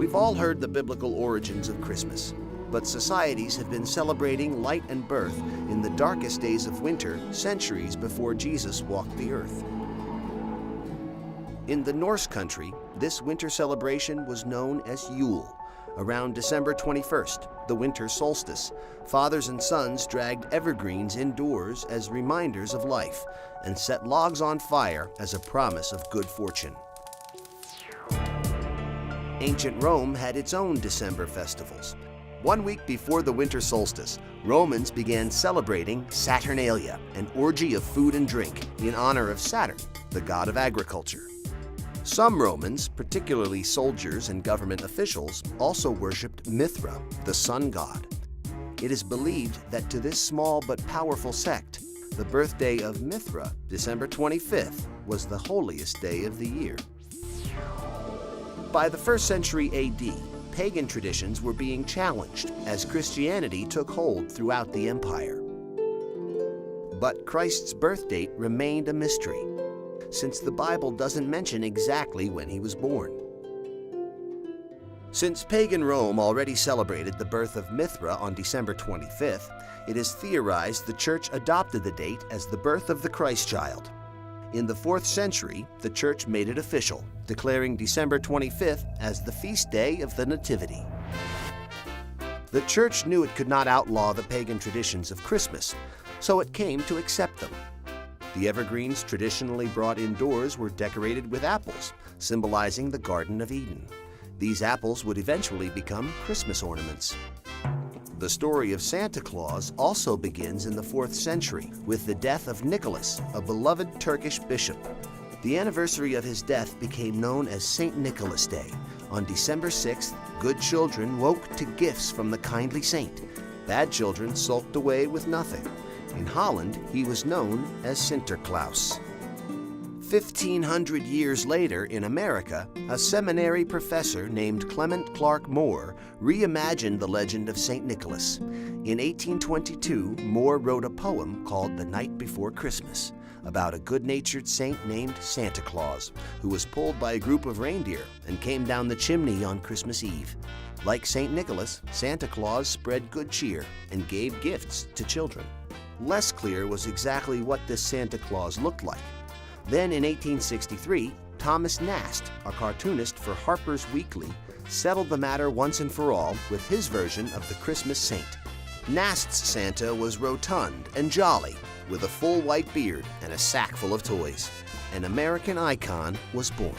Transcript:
We've all heard the biblical origins of Christmas, but societies have been celebrating light and birth in the darkest days of winter centuries before Jesus walked the earth. In the Norse country, this winter celebration was known as Yule. Around December 21st, the winter solstice, fathers and sons dragged evergreens indoors as reminders of life and set logs on fire as a promise of good fortune. Ancient Rome had its own December festivals. 1 week before the winter solstice, Romans began celebrating Saturnalia, an orgy of food and drink in honor of Saturn, the god of agriculture. Some Romans, particularly soldiers and government officials, also worshipped Mithra, the sun god. It is believed that to this small but powerful sect, the birthday of Mithra, December 25th, was the holiest day of the year. By the 1st century AD, pagan traditions were being challenged as Christianity took hold throughout the empire. But Christ's birth date remained a mystery, since the Bible doesn't mention exactly when he was born. Since pagan Rome already celebrated the birth of Mithra on December 25th, it is theorized the Church adopted the date as the birth of the Christ child. In the 4th century, the Church made it official, declaring December 25th as the feast day of the Nativity. The Church knew it could not outlaw the pagan traditions of Christmas, so it came to accept them. The evergreens traditionally brought indoors were decorated with apples, symbolizing the Garden of Eden. These apples would eventually become Christmas ornaments. The story of Santa Claus also begins in the 4th century with the death of Nicholas, a beloved Turkish bishop. The anniversary of his death became known as St. Nicholas Day. On December 6th, good children woke to gifts from the kindly saint. Bad children sulked away with nothing. In Holland, he was known as Sinterklaas. 1,500 years later in America, a seminary professor named Clement Clark Moore reimagined the legend of St. Nicholas. In 1822, Moore wrote a poem called The Night Before Christmas about a good-natured saint named Santa Claus, who was pulled by a group of reindeer and came down the chimney on Christmas Eve. Like St. Nicholas, Santa Claus spread good cheer and gave gifts to children. Less clear was exactly what this Santa Claus looked like. Then in 1863, Thomas Nast, a cartoonist for Harper's Weekly, settled the matter once and for all with his version of the Christmas saint. Nast's Santa was rotund and jolly, with a full white beard and a sack full of toys. An American icon was born.